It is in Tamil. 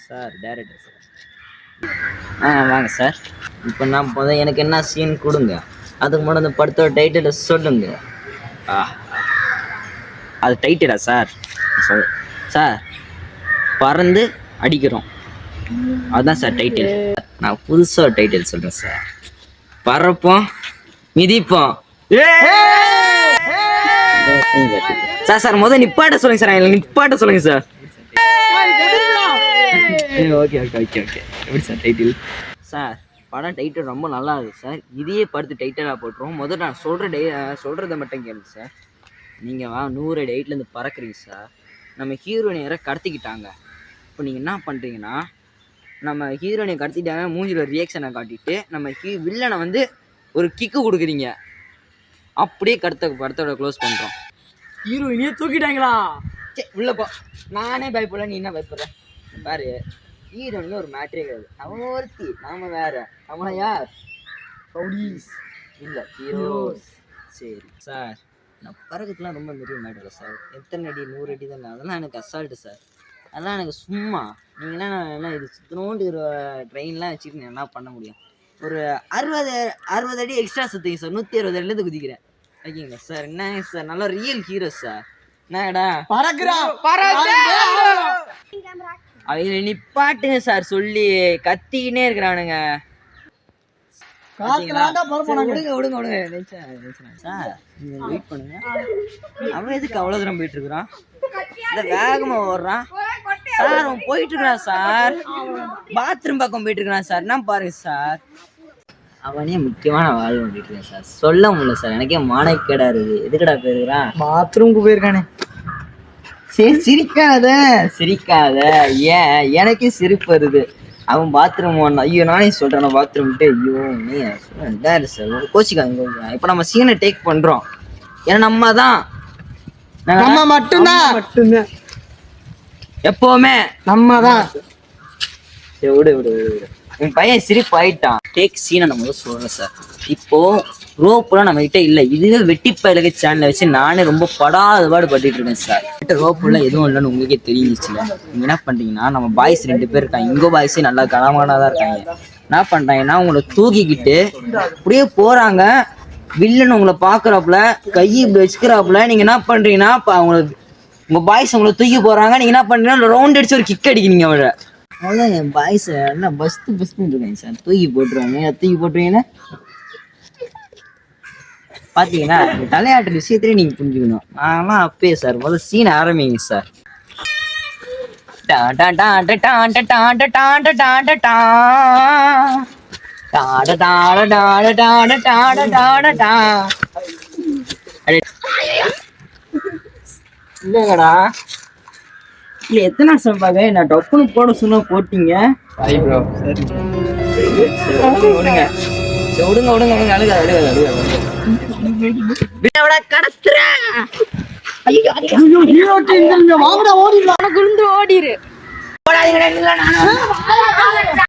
Sir director sir. வாங்க சார். இப்போ நான் எனக்கு என்ன சீன் கொடுங்க, அதுக்கு முன்னாடி அந்த படத்தோட டைட்டிலை சொல்லுங்க. அது டைட்டிலா சார்? சார் பறந்து அடிக்கிறோம், அதுதான் சார் டைட்டில். நான் புதுசாக டைட்டில் சொல்கிறேன் சார். பறப்போம் மிதிப்போம். சார் சார் முதல் நிப்பாட்ட சொல்லுங்க சார், நிப்பாட்ட சொல்லுங்க sir. Okay okay okay okay. எப்படி சார் டைட்டில்? சார் படம் டைட்டில் ரொம்ப நல்லா இருக்குது சார். இதையே படுத்து டைட்டிலாக போட்டுருவோம். முதல்ல நான் சொல்கிறத மட்டும் கேளுங்க சார். நீங்கள் 100 அடி ஹைட்லேருந்து பறக்குறீங்க சார். நம்ம ஹீரோயினை யாரை கடத்திக்கிட்டாங்க. இப்போ நீங்கள் என்ன பண்ணுறீங்கன்னா, நம்ம ஹீரோயினை கடத்திட்டாங்க, மூஞ்சில் ரியாக்ஷனை காட்டிட்டு நம்ம வில்லனை வந்து ஒரு கிக்கு கொடுக்குறீங்க. அப்படியே படத்தோட க்ளோஸ் பண்ணுறோம். ஹீரோயினே தூக்கிட்டாங்களா? உள்ளப்போ நானே பயப்படல, நீ என்ன பயப்படுற? பாரு, ஹீரோயினே ஒரு மேட்ரே கிடையாது. அவன் ஒருத்தி, நாம வேற. அவனை யார்? ரவுடிஸ் இல்லை, ஹீரோஸ். சரி சார், நான் பறக்கிறதுலாம் ரொம்ப பெரிய மேட்டர் சார். எத்தனை அடி? 100 அடி தானே. அதெல்லாம் எனக்கு அசால்ட்டு சார். அதெல்லாம் எனக்கு சும்மா. நீங்களாம் என்ன இது சுத்தனோண்டு ட்ரெயின்லாம் வச்சுட்டு நான் என்ன பண்ண முடியும்? ஒரு 60 அடி எக்ஸ்ட்ரா சுற்றுங்க சார். 160 அடிலேருந்து குதிக்கிறேன். ஓகேங்களா சார்? என்னங்க சார், நல்லா ரியல் ஹீரோ சார். என்னடா அவங்க நிப்பாட்டுங்க சார், சொல்லி கத்திக்கினே இருக்கிறானுங்க. விடுங்க சார், நீங்க வெயிட் பண்ணுங்க. அவன் எதுக்கு அவ்வளோ தூரம் போயிட்டு இருக்கிறான்? இல்லை வேகமா ஓடுறான் சார். அவன் போயிட்டு இருக்கிறான் சார், பாத்ரூம் பக்கம் போயிட்டு இருக்கிறான் சார். என்ன பாருங்க சார், அவனே முக்கியமான வாழ் பண்ணிட்டு இருக்கேன் சார். சொல்ல முடியல சார், எனக்கே மானக்கேடா இருக்கு. எதுக்கடா போயிருக்கிறான்? பாத்ரூமுக்கு போயிருக்கானே. சரி சிரிக்காத. ஏன் எனக்கே சிரிப்பு வருது. அவன் பாத்ரூம் ஓடணும். ஐயோ நானே சொல்றேன் பாத்ரூம்ட்டு. ஐயோ நீ சார் கோச்சிக்காங்க. இப்போ நம்ம சீனை டேக் பண்றோம். ஏன்னா நம்ம மட்டும்தான் எப்பவுமே நம்ம தான். சரி விடு. என் பையன் சிரிப்பு ஆயிட்டான். டேக் சீனை நம்ம சொல்றேன் சார். இப்போ ரோப்புலாம் நம்ம கிட்ட இல்லை. இதுவே வெட்டி பயலுக்கு சேனலை வச்சு நானே ரொம்ப பாடு பட்டுட்டு இருக்கேன் சார். கிட்ட ரோப்புலாம் எதுவும் இல்லைன்னு உங்களுக்கே தெரிஞ்சிச்சுல. நீங்க என்ன பண்றீங்கன்னா, நம்ம பாய்ஸ் 2 பேர் இருக்காங்க. இங்கோ பாய்ஸே நல்லா கனமானதான் இருக்காங்க. என்ன பண்றாங்கன்னா, உங்களை தூக்கிக்கிட்டு அப்படியே போறாங்க. வில்லன் உங்களை பாக்குறாப்புல, கை இப்படி வச்சுக்கிறாப்புல. நீங்க என்ன பண்றீங்கன்னா, உங்க பாய்ஸ் உங்களை தூக்கி போறாங்க. நீங்க என்ன பண்றீங்கன்னா, ரவுண்ட் அடிச்சு ஒரு கிக் அடிக்கிறீங்க. அவரை அவ்வளோதான். என் பாய்ஸ் என்ன பஸ்ட்டு இருக்காங்க சார். தூக்கி போட்டுருவீங்கன்னா பார்த்தீங்கன்னா, தலையாட்டுற விஷயத்திலே நீங்கள் புரிஞ்சுக்கணும். ஆனால் அப்பயே சார் முதல்ல சீன் ஆரம்பிங்க சார். இல்லைங்கடா, இல்லை எத்தனை வருஷம் பார்க்க நான் டொப்புன்னு போட சொன்னா போட்டீங்க. விடுங்க அழுகாத. ஓடிரு.